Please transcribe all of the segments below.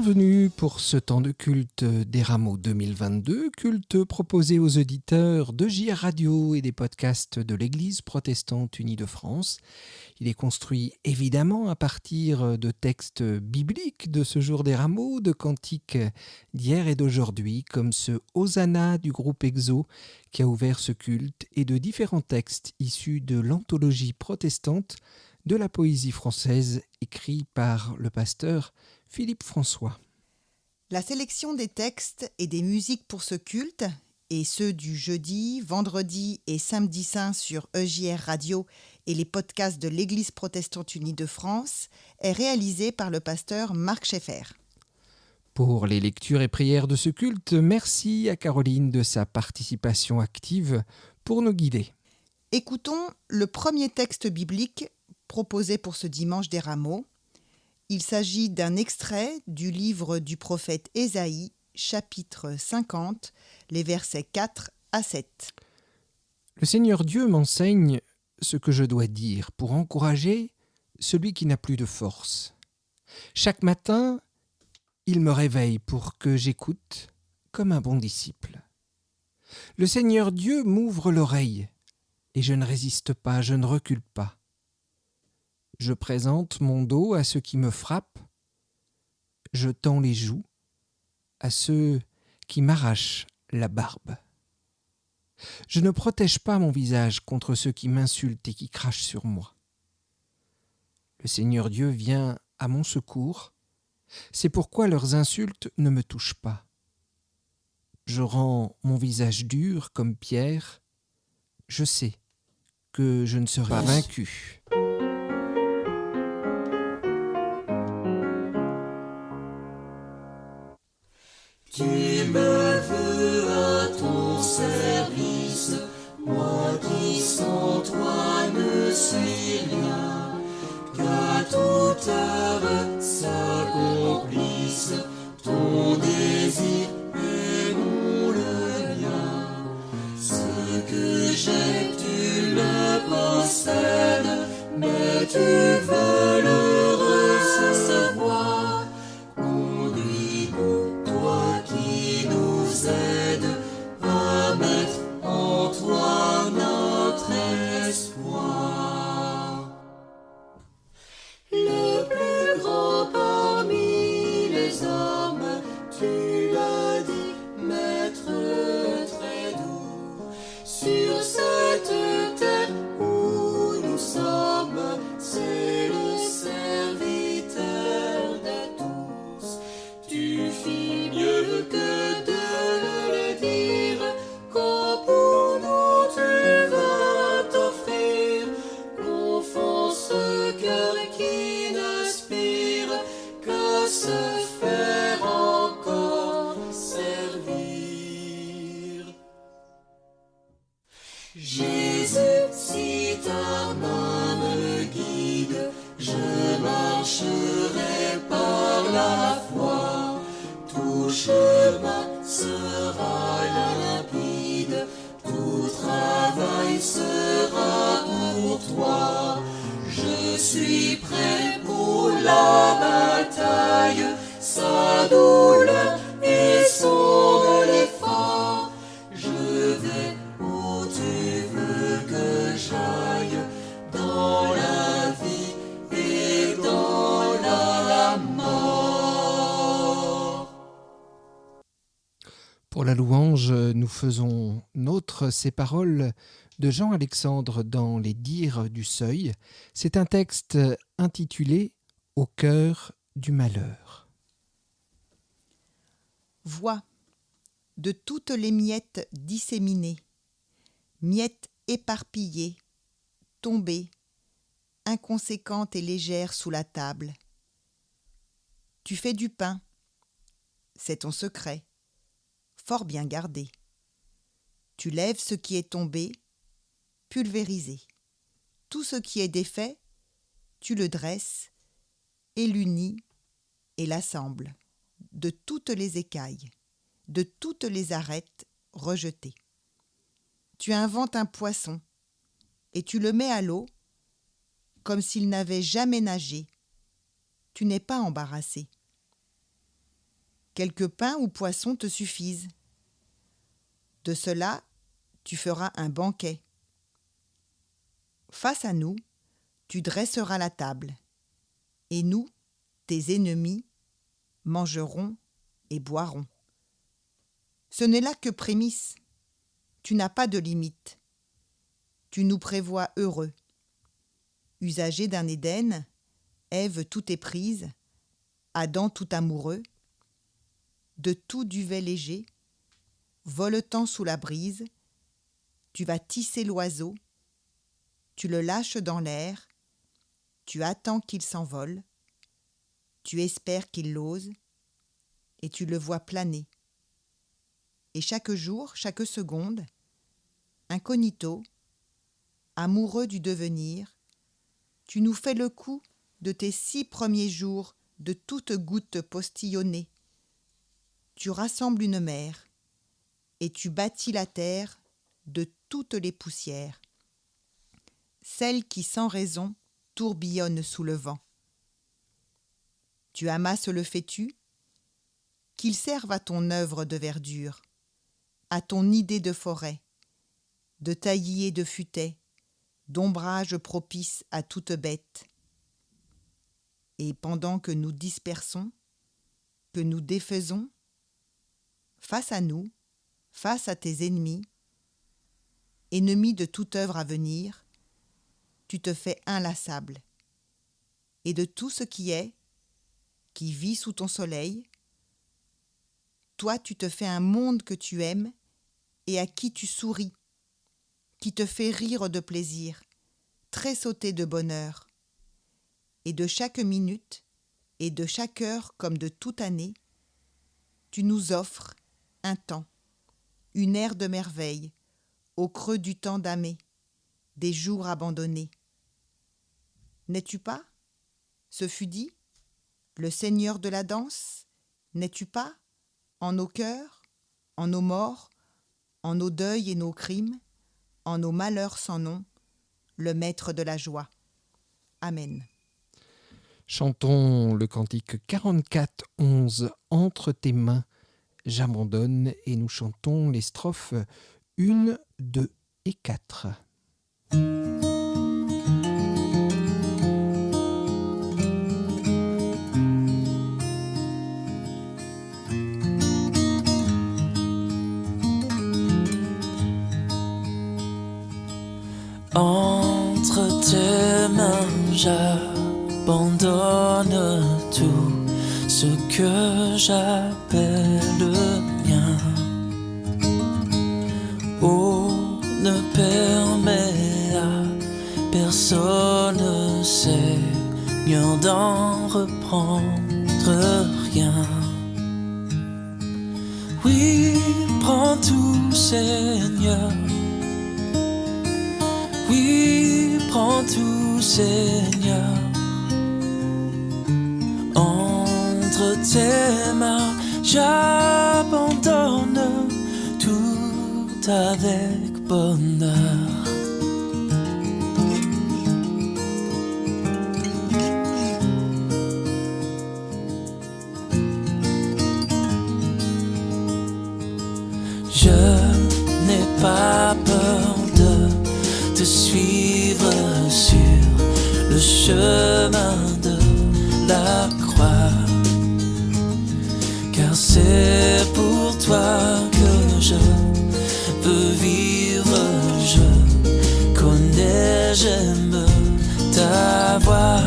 Bienvenue pour ce temps de culte des Rameaux 2022, culte proposé aux auditeurs de JR Radio et des podcasts de l'Église protestante unie de France. Il est construit évidemment à partir de textes bibliques de ce jour des Rameaux, de cantiques d'hier et d'aujourd'hui, comme ce Hosanna du groupe Exo qui a ouvert ce culte, et de différents textes issus de l'anthologie protestante de la poésie française, écrit par le pasteur Philippe François. La sélection des textes et des musiques pour ce culte, et ceux du jeudi, vendredi et samedi saint sur EJR Radio et les podcasts de l'Église protestante unie de France, est réalisée par le pasteur Marc Schaeffer. Pour les lectures et prières de ce culte, merci à Caroline de sa participation active pour nous guider. Écoutons le premier texte biblique proposé pour ce dimanche des Rameaux. Il s'agit d'un extrait du livre du prophète Ésaïe, chapitre 50, les versets 4 à 7. Le Seigneur Dieu m'enseigne ce que je dois dire pour encourager celui qui n'a plus de force. Chaque matin, il me réveille pour que j'écoute comme un bon disciple. Le Seigneur Dieu m'ouvre l'oreille et je ne résiste pas, je ne recule pas. Je présente mon dos à ceux qui me frappent, je tends les joues à ceux qui m'arrachent la barbe. Je ne protège pas mon visage contre ceux qui m'insultent et qui crachent sur moi. Le Seigneur Dieu vient à mon secours, c'est pourquoi leurs insultes ne me touchent pas. Je rends mon visage dur comme pierre, je sais que je ne serai pas vaincu. Tu me veux à ton service, moi qui sans toi ne suis rien, qu'à toute heure s'accomplisse ton désir et non le mien. Ce que j'ai, tu le possèdes, mais tu veux le recevoir. Conduis-nous, toi qui nous aides, à mettre en toi notre espoir. Le plus grand parmi les hommes, tu l'as dit, maître très doux. Sur cette terre où nous sommes, c'est le serviteur de tous. Tu fis mieux que de le dire, quand pour nous tu vas t'offrir. Confond ce cœur qui n'aspire qu'à se faire encore servir. Jésus, si ta main me guide, je marcherai par la foi. Tout chemin sera limpide, tout travail sera pour toi. Je suis prêt pour la bataille, sa douleur et son effort. Je vais où tu veux que j'aille, dans la vie et dans la mort. Pour la louange, nous faisons nôtres ces paroles de Jean-Alexandre dans Les Dires du Seuil. C'est un texte intitulé « Au cœur du malheur ». Vois, de toutes les miettes disséminées, miettes éparpillées, tombées, inconséquentes et légères sous la table. Tu fais du pain, c'est ton secret, fort bien gardé. Tu lèves ce qui est tombé, pulvérisé. Tout ce qui est défait, tu le dresses et l'unis et l'assembles, de toutes les écailles, de toutes les arêtes rejetées. Tu inventes un poisson et tu le mets à l'eau comme s'il n'avait jamais nagé. Tu n'es pas embarrassé. Quelques pains ou poissons te suffisent. De cela, tu feras un banquet. Face à nous, tu dresseras la table, et nous, tes ennemis, mangerons et boirons. Ce n'est là que prémisse. Tu n'as pas de limite. Tu nous prévois heureux. Usagers d'un Éden, Ève tout éprise, Adam tout amoureux, de tout duvet léger, voletant sous la brise, tu vas tisser l'oiseau, tu le lâches dans l'air, tu attends qu'il s'envole, tu espères qu'il l'ose, et tu le vois planer. Et chaque jour, chaque seconde, incognito, amoureux du devenir, tu nous fais le coup de tes 6 premiers jours de toutes gouttes postillonnées. Tu rassembles une mer, et tu bâtis la terre de toutes les poussières, celles qui sans raison tourbillonnent sous le vent. Tu amasses le fétu, qu'il serve à ton œuvre de verdure, à ton idée de forêt, de taillis et de futaie, d'ombrage propice à toute bête. Et pendant que nous dispersons, que nous défaisons, face à nous, face à tes ennemis, ennemis de toute œuvre à venir, tu te fais inlassable. Et de tout ce qui vit sous ton soleil, toi tu te fais un monde que tu aimes et à qui tu souris, qui te fait rire de plaisir, tressauter de bonheur. Et de chaque minute et de chaque heure comme de toute année, tu nous offres un temps, une ère de merveille, au creux du temps damé, des jours abandonnés. N'es-tu pas, ce fut dit, le Seigneur de la danse? N'es-tu pas, en nos cœurs, en nos morts, en nos deuils et nos crimes, en nos malheurs sans nom, le Maître de la joie? Amen. Chantons le cantique 44, 11, Entre tes mains, j'abandonne, et nous chantons les strophes 1, 2 et 4. Entre tes mains, j'abandonne tout ce que j'appelle mien. Oh, ne permets à personne, Seigneur, d'en reprendre rien. Oui, prends tout, Seigneur. Oui, prends tout, Seigneur. Entre tes mains, j'abandonne tout avec bonheur. Je n'ai pas peur de te suivre sur le chemin de la croix, car c'est pour toi que je veux vivre. Je connais, j'aime ta voix.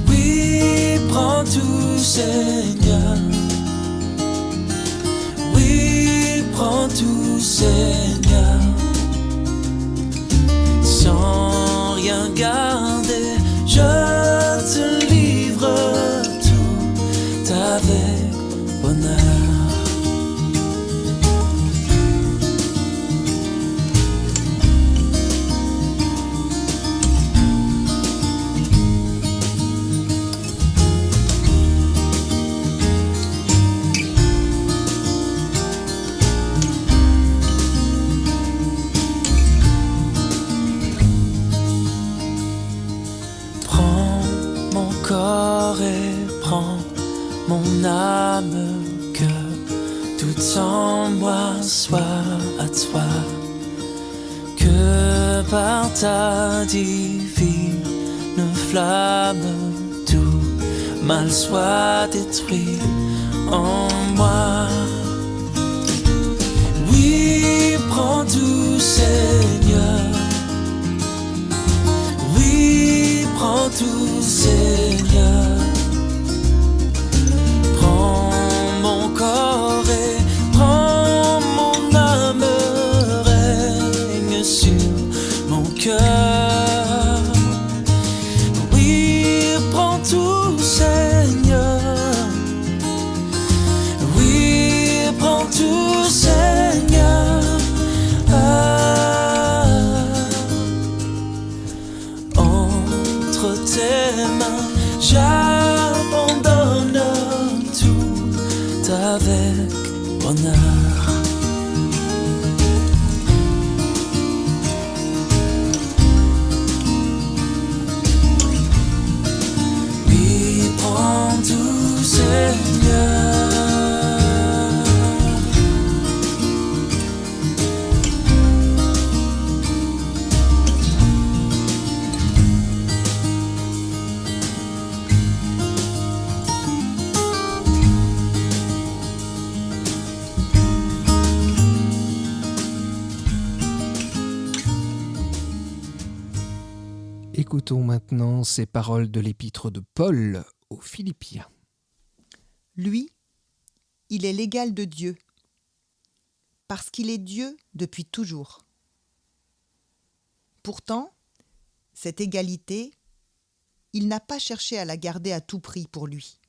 Oui, prends tout, Seigneur. Oui, prends tout, Seigneur. Sans rien garder, je te livre tout avec bonheur. Corps et prends mon âme, que tout en moi soit à toi, que par ta divine flamme tout mal soit détruit en moi. Oui, prends tout, Seigneur. Oui, prends tout, Seigneur. Prends mon corps et prends mon âme, règne sur mon cœur. Oui, prends tout, Seigneur. Oui, prends tout, Seigneur. Entre avec bonheur. Oui, prends tout, Seigneur. Écoutons maintenant ces paroles de l'épître de Paul aux Philippiens. Lui, il est l'égal de Dieu, parce qu'il est Dieu depuis toujours. Pourtant, cette égalité, il n'a pas cherché à la garder à tout prix pour lui.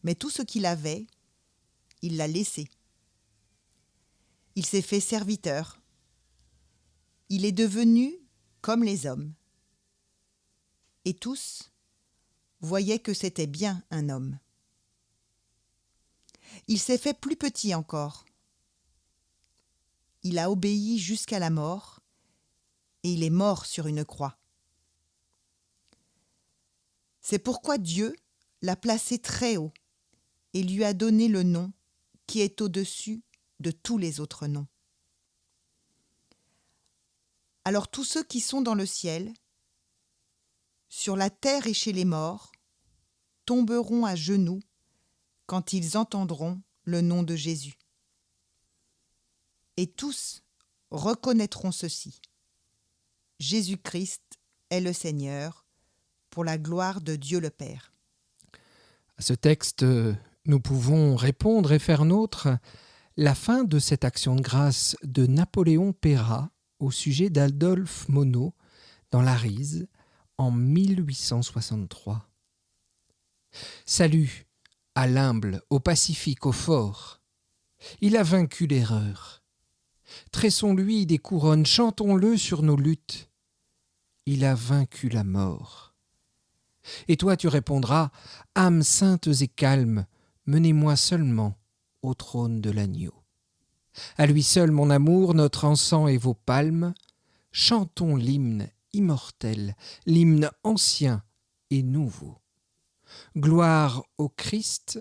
Mais tout ce qu'il avait, il l'a laissé. Il s'est fait serviteur. Il est devenu comme les hommes. Et tous voyaient que c'était bien un homme. Il s'est fait plus petit encore. Il a obéi jusqu'à la mort, et il est mort sur une croix. C'est pourquoi Dieu l'a placé très haut et lui a donné le nom qui est au-dessus de tous les autres noms. Alors tous ceux qui sont dans le ciel, sur la terre et chez les morts, tomberont à genoux quand ils entendront le nom de Jésus. Et tous reconnaîtront ceci: Jésus-Christ est le Seigneur, pour la gloire de Dieu le Père. À ce texte, nous pouvons répondre et faire nôtre la fin de cette action de grâce de Napoléon Péra au sujet d'Adolphe Monod dans l'Arise en 1863. Salut à l'humble, au pacifique, au fort. Il a vaincu l'erreur. Tressons-lui des couronnes, chantons-le sur nos luttes. Il a vaincu la mort. Et toi tu répondras: âmes saintes et calmes, menez-moi seulement au trône de l'agneau. À lui seul mon amour, notre encens et vos palmes, chantons l'hymne immortel, l'hymne ancien et nouveau. Gloire au Christ,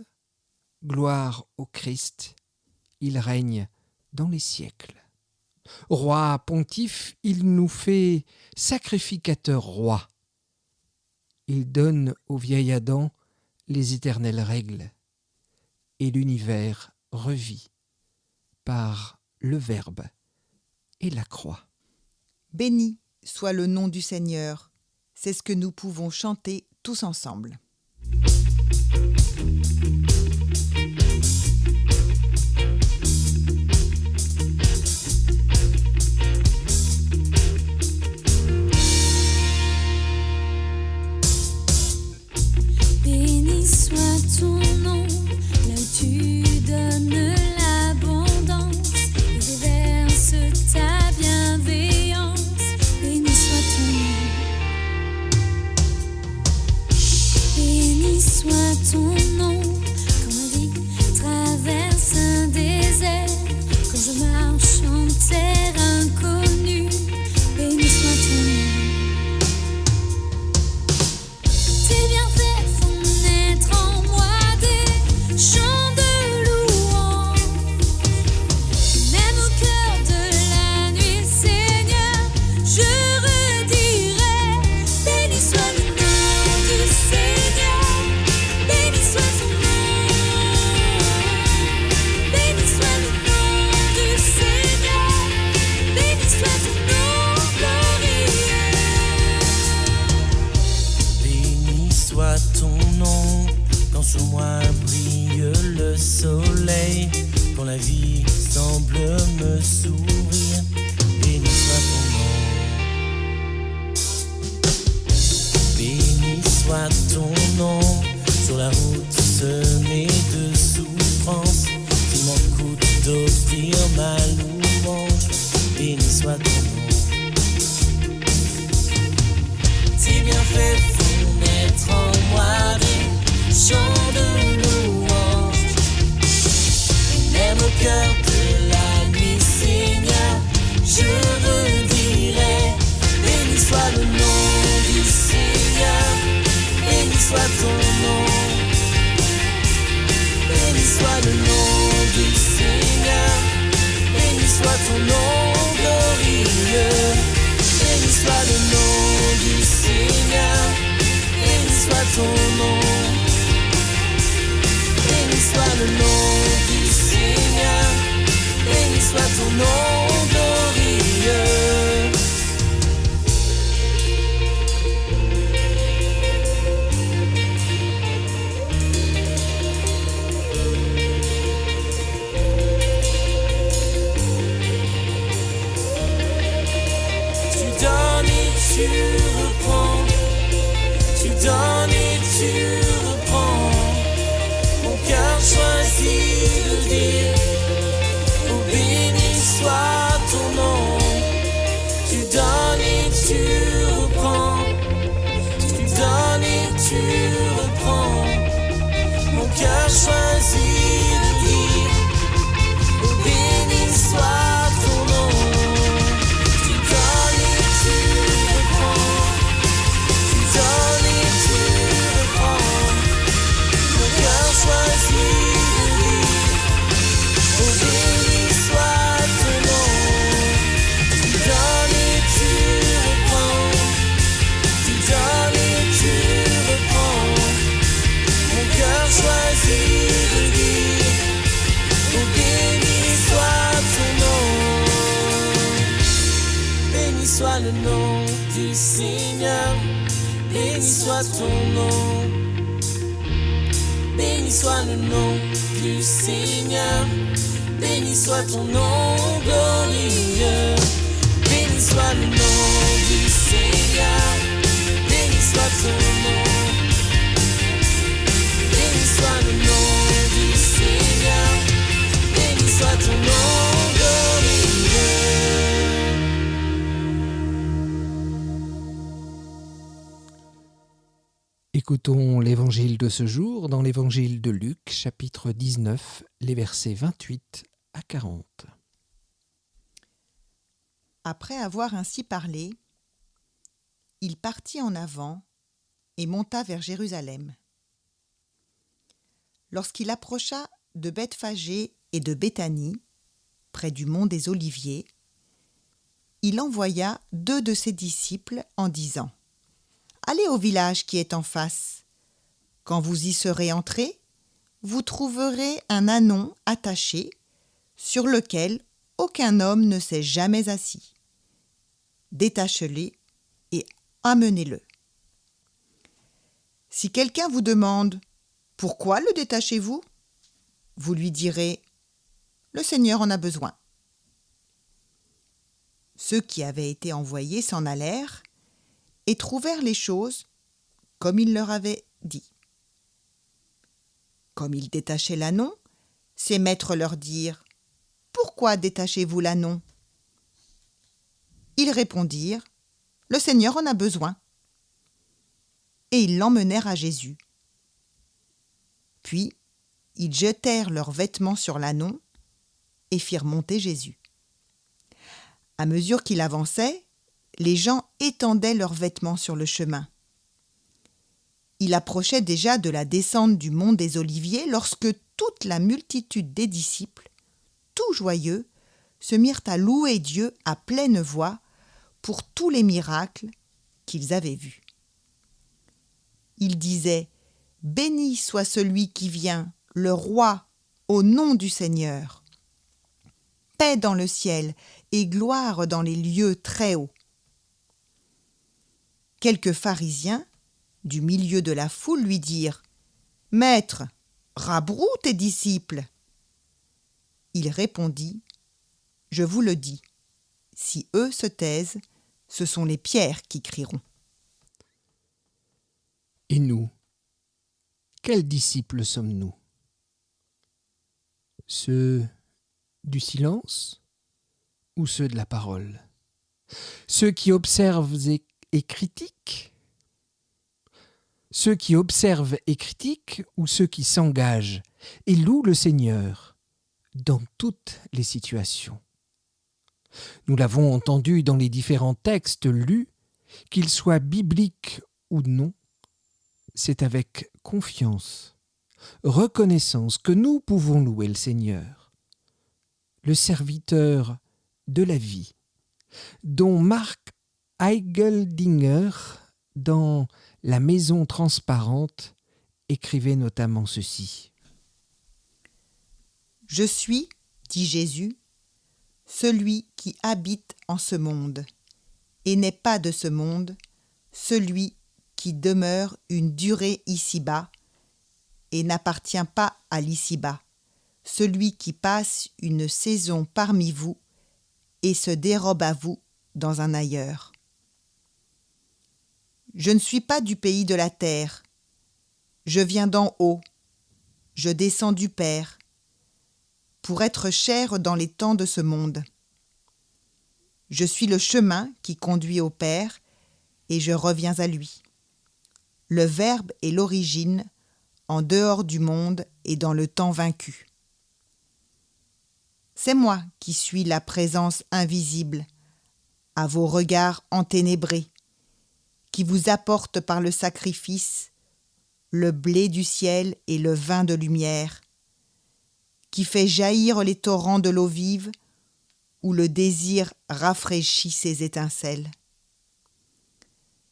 il règne dans les siècles. Roi pontife, il nous fait sacrificateur roi. Il donne au vieil Adam les éternelles règles, et l'univers revit par le Verbe et la croix. Béni soit le nom du Seigneur, c'est ce que nous pouvons chanter tous ensemble. Béni soit ton nom, là où tu donnes l'abondance et déverses ta bienveillance. Béni soit ton nom. Béni soit ton nom, quand ma vie traverse un désert, quand je marche en terre inconnue. Béni soit ton nom. Tes bienfaits font naître en moi des chants de louange. Même au cœur de la nuit, Seigneur, je redirai: béni soit le nom du Seigneur, béni soit son nom, béni soit le nom du Seigneur, béni soit son nom glorieux. Béni soit ton nom, quand sur moi brille le soleil, quand la vie semble me sourire. Béni soit ton nom. Béni soit ton nom, sur la route semée de souffrance, qu'il m'en coûte d'offrir ma louange. Béni soit ton nom. Tes bienfaits font naître en moi des chants de louange. cœur choisit de dire béni soit ton nom. Tu donnes et tu reprends, tu donnes et tu reprends. Mon cœur choisit de dire béni soit ton nom. Tu donnes et tu reprends, tu donnes et tu reprends. Mon cœur choisit de dire béni soit ton nom. Béni soit le nom du Seigneur, béni soit ton nom. Béni soit le nom du Seigneur, béni soit ton nom glorieux. Béni soit le nom du Seigneur, béni soit ton nom. Béni soit le nom du Seigneur, béni soit ton nom glorieux. Écoutons l'évangile de ce jour dans l'évangile de Luc, chapitre 19, les versets 28 à 40. Après avoir ainsi parlé, il partit en avant et monta vers Jérusalem. Lorsqu'il approcha de Bethphagée et de Béthanie, près du mont des Oliviers, il envoya 2 de ses disciples en disant : « Allez au village qui est en face. Quand vous y serez entrés, vous trouverez un ânon attaché, sur lequel aucun homme ne s'est jamais assis. Détachez-le et amenez-le. Si quelqu'un vous demande « Pourquoi le détachez-vous » vous lui direz « Le Seigneur en a besoin. » Ceux qui avaient été envoyés s'en allèrent et trouvèrent les choses comme il leur avait dit. Comme ils détachaient l'ânon, ses maîtres leur dirent : « Pourquoi détachez-vous l'ânon » Ils répondirent : « Le Seigneur en a besoin. » Et ils l'emmenèrent à Jésus. Puis ils jetèrent leurs vêtements sur l'ânon et firent monter Jésus. À mesure qu'il avançait, les gens étendaient leurs vêtements sur le chemin. Il approchait déjà de la descente du mont des Oliviers lorsque toute la multitude des disciples, tout joyeux, se mirent à louer Dieu à pleine voix pour tous les miracles qu'ils avaient vus. Ils disaient : « Béni soit celui qui vient, le Roi, au nom du Seigneur. Paix dans le ciel et gloire dans les lieux très hauts. » Quelques pharisiens, du milieu de la foule, lui dirent : « Maître, rabroue tes disciples. » Il répondit : « Je vous le dis, si eux se taisent, ce sont les pierres qui crieront. » Et nous, quels disciples sommes-nous ? Ceux du silence ou ceux de la parole ? Ceux qui observent et critiquent ? Ceux qui observent et critiquent ou ceux qui s'engagent et louent le Seigneur dans toutes les situations ? Nous l'avons entendu dans les différents textes lus, qu'ils soient bibliques ou non, c'est avec confiance, reconnaissance que nous pouvons louer le Seigneur, le serviteur de la vie, dont Marc Eigeldinger, dans La Maison transparente, écrivait notamment ceci. « Je suis, dit Jésus, celui qui habite en ce monde, et n'est pas de ce monde, celui qui demeure une durée ici-bas, et n'appartient pas à l'ici-bas, celui qui passe une saison parmi vous, et se dérobe à vous dans un ailleurs. Je ne suis pas du pays de la terre, je viens d'en haut, je descends du Père, pour être chair dans les temps de ce monde. Je suis le chemin qui conduit au Père, et je reviens à lui. Le Verbe est l'origine, en dehors du monde et dans le temps vaincu. C'est moi qui suis la présence invisible, à vos regards enténébrés, qui vous apporte par le sacrifice le blé du ciel et le vin de lumière, qui fait jaillir les torrents de l'eau vive, où le désir rafraîchit ses étincelles.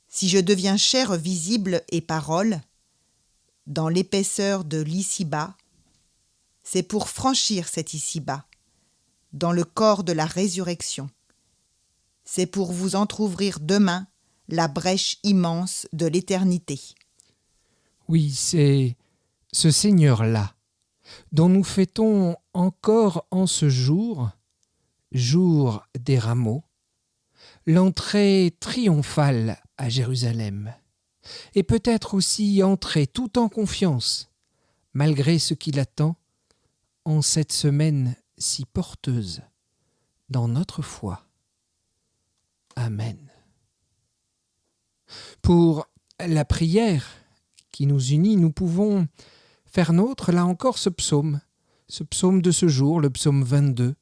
Si je deviens chair visible et parole, dans l'épaisseur de l'ici-bas, c'est pour franchir cet ici-bas, dans le corps de la résurrection. C'est pour vous entr'ouvrir demain la brèche immense de l'éternité. Oui, c'est ce Seigneur-là, dont nous fêtons encore en ce jour, jour des rameaux, l'entrée triomphale à Jérusalem, et peut-être aussi entrer tout en confiance, malgré ce qui l'attend, en cette semaine si porteuse dans notre foi. Amen. Pour la prière qui nous unit, nous pouvons faire nôtre, là encore, ce psaume de ce jour, le psaume 22,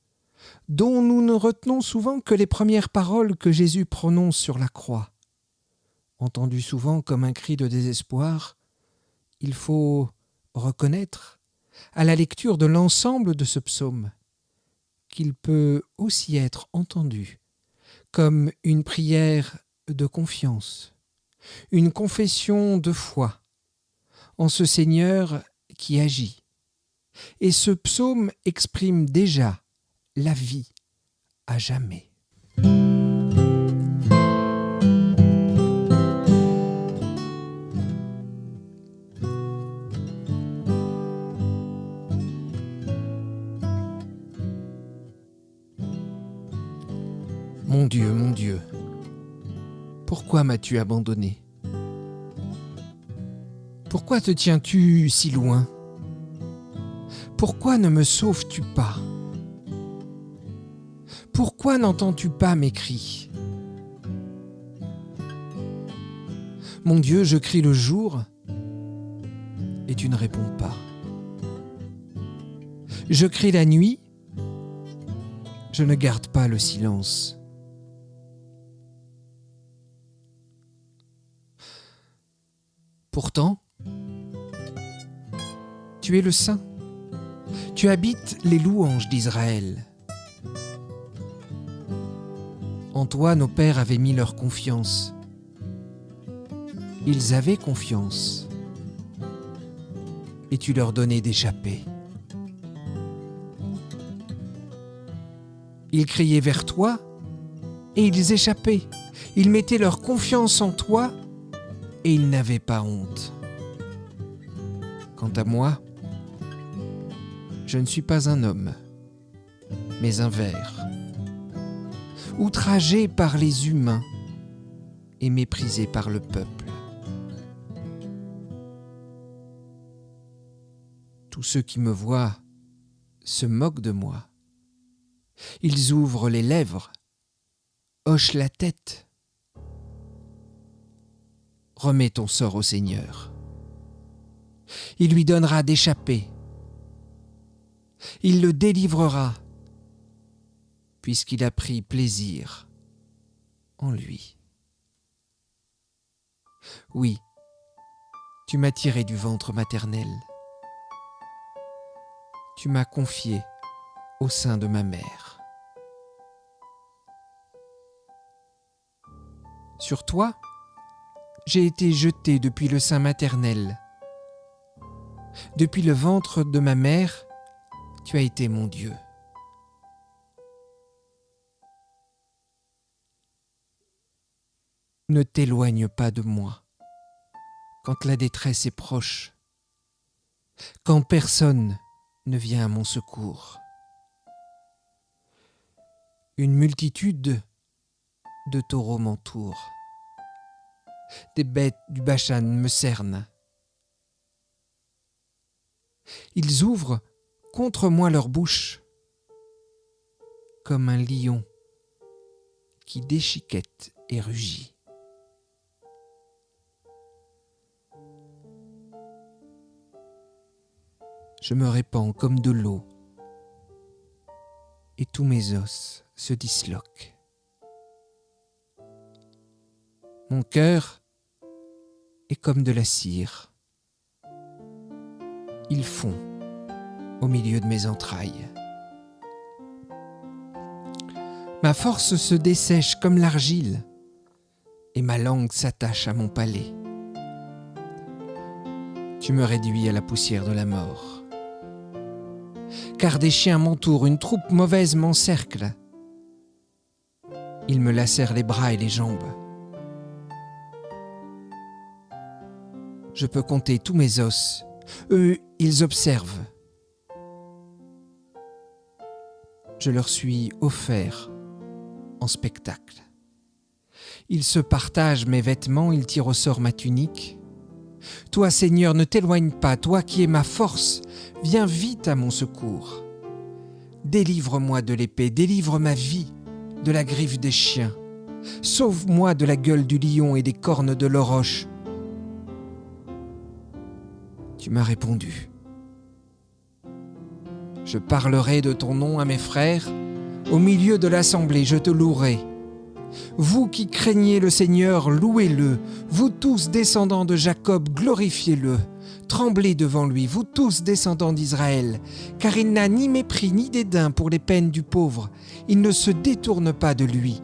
dont nous ne retenons souvent que les premières paroles que Jésus prononce sur la croix. Entendu souvent comme un cri de désespoir, il faut reconnaître, à la lecture de l'ensemble de ce psaume, qu'il peut aussi être entendu comme une prière de confiance, une confession de foi en ce Seigneur qui agit. Et ce psaume exprime déjà la vie à jamais. Mon Dieu, pourquoi m'as-tu abandonné ? Pourquoi te tiens-tu si loin ? Pourquoi ne me sauves-tu pas ? Pourquoi n'entends-tu pas mes cris ? Mon Dieu, je crie le jour et tu ne réponds pas. Je crie la nuit, je ne garde pas le silence. Pourtant, tu es le Saint. Tu habites les louanges d'Israël. En toi, nos pères avaient mis leur confiance. Ils avaient confiance. Et tu leur donnais d'échapper. Ils criaient vers toi et ils échappaient. Ils mettaient leur confiance en toi et ils n'avaient pas honte. Quant à moi, je ne suis pas un homme, mais un ver, outragé par les humains et méprisé par le peuple. Tous ceux qui me voient se moquent de moi. Ils ouvrent les lèvres, hochent la tête. Remets ton sort au Seigneur. Il lui donnera d'échapper. Il le délivrera, puisqu'il a pris plaisir en lui. Oui, tu m'as tiré du ventre maternel. Tu m'as confié au sein de ma mère. Sur toi, j'ai été jeté depuis le sein maternel. Depuis le ventre de ma mère, tu as été mon Dieu. Ne t'éloigne pas de moi quand la détresse est proche, quand personne ne vient à mon secours. Une multitude de taureaux m'entoure. Des bêtes du Bashan me cernent. Ils ouvrent contre moi leur bouche, comme un lion qui déchiquette et rugit. Je me répands comme de l'eau et tous mes os se disloquent. Mon cœur est comme de la cire. Il fond au milieu de mes entrailles. Ma force se dessèche comme l'argile et ma langue s'attache à mon palais. Tu me réduis à la poussière de la mort. Car des chiens m'entourent, une troupe mauvaise m'encercle. Ils me lacèrent les bras et les jambes. Je peux compter tous mes os. Eux, ils observent. Je leur suis offert en spectacle. Ils se partagent mes vêtements, ils tirent au sort ma tunique. Toi, Seigneur, ne t'éloigne pas, toi qui es ma force, viens vite à mon secours. Délivre-moi de l'épée, délivre ma vie de la griffe des chiens. Sauve-moi de la gueule du lion et des cornes de l'auroche. Tu m'as répondu. Je parlerai de ton nom à mes frères, au milieu de l'assemblée, je te louerai. Vous qui craignez le Seigneur, louez-le. Vous tous descendants de Jacob, glorifiez-le. Tremblez devant lui, vous tous descendants d'Israël, car il n'a ni mépris ni dédain pour les peines du pauvre. Il ne se détourne pas de lui.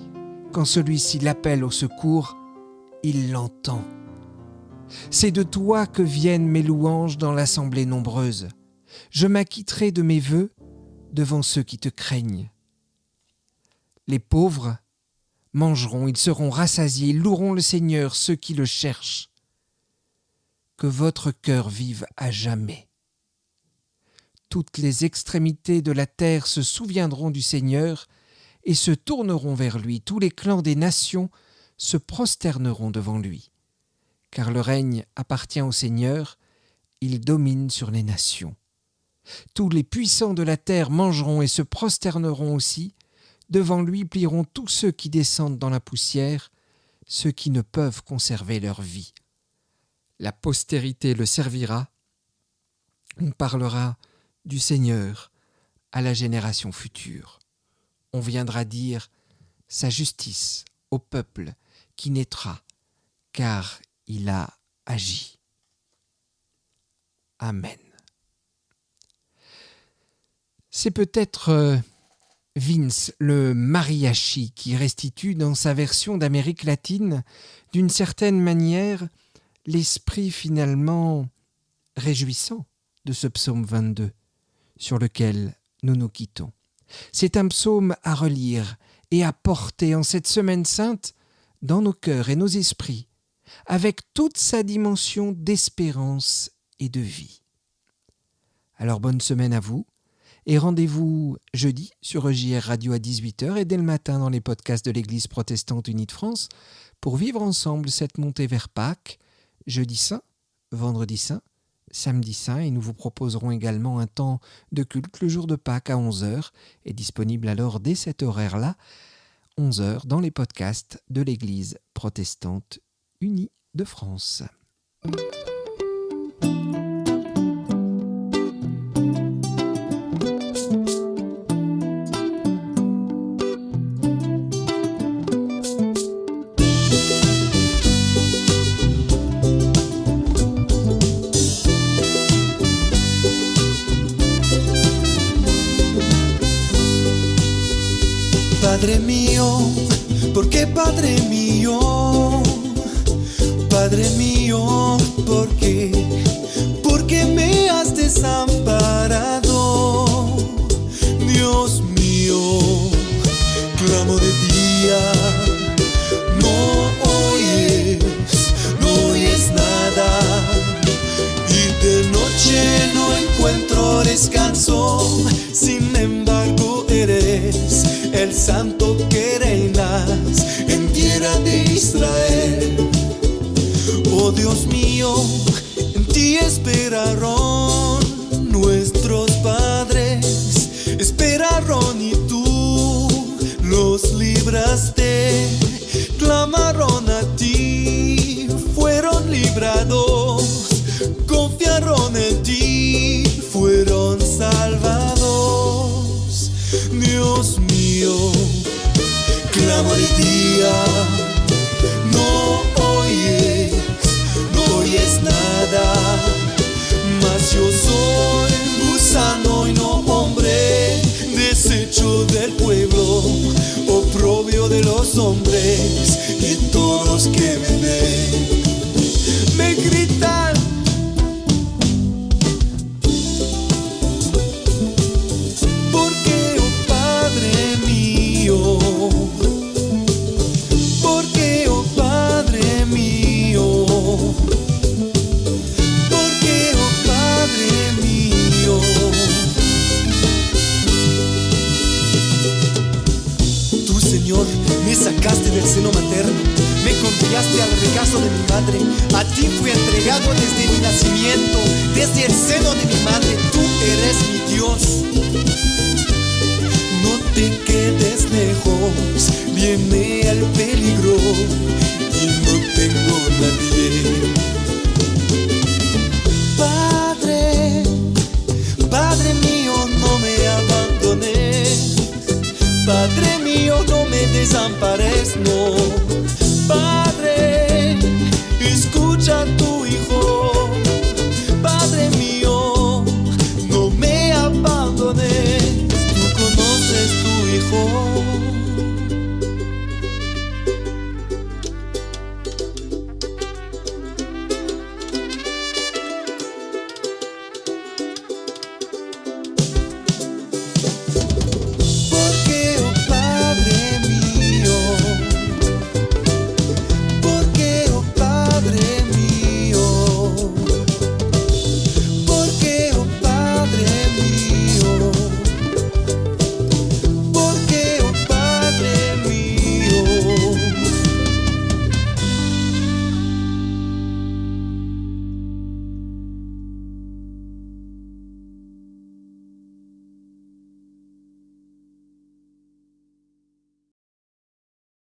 Quand celui-ci l'appelle au secours, il l'entend. C'est de toi que viennent mes louanges dans l'assemblée nombreuse. Je m'acquitterai de mes vœux devant ceux qui te craignent. Les pauvres mangeront, ils seront rassasiés, ils loueront le Seigneur, ceux qui le cherchent. Que votre cœur vive à jamais. Toutes les extrémités de la terre se souviendront du Seigneur et se tourneront vers lui. Tous les clans des nations se prosterneront devant lui. Car le règne appartient au Seigneur, il domine sur les nations. Tous les puissants de la terre mangeront et se prosterneront aussi. Devant lui plieront tous ceux qui descendent dans la poussière, ceux qui ne peuvent conserver leur vie. La postérité le servira. On parlera du Seigneur à la génération future. On viendra dire sa justice au peuple qui naîtra, car il a agi. Amen. C'est peut-être Vince, le mariachi, qui restitue dans sa version d'Amérique latine, d'une certaine manière, l'esprit finalement réjouissant de ce psaume 22, sur lequel nous nous quittons. C'est un psaume à relire et à porter en cette semaine sainte dans nos cœurs et nos esprits, avec toute sa dimension d'espérance et de vie. Alors bonne semaine à vous. Et rendez-vous jeudi sur EJR Radio à 18h et dès le matin dans les podcasts de l'Église protestante unie de France pour vivre ensemble cette montée vers Pâques, jeudi saint, vendredi saint, samedi saint, et nous vous proposerons également un temps de culte le jour de Pâques à 11h et disponible alors dès cet horaire-là, 11h dans les podcasts de l'Église protestante unie de France. Padre mío, ¿por qué Padre mío? Padre mío, ¿por qué? ¿Por qué me has desamparado? Dios mío, clamo de día, no oyes nada, y de noche no encuentro descanso, sin embargo eres el santo que reinas en tierra de Israel. Oh Dios mío, en ti esperaron nuestros padres, esperaron y tú los libraste, clamaron a ti, fueron librados, confiaron en ti, fueron los hombres y todos que me ven me gritan. Porque, oh Padre mío, porque, oh Padre mío, porque, oh Padre mío. Tú, Señor, me sacaste del seno materno, me confiaste al regazo de mi madre. A ti fui entregado desde mi nacimiento, desde el seno de mi madre. Tú eres mi Dios.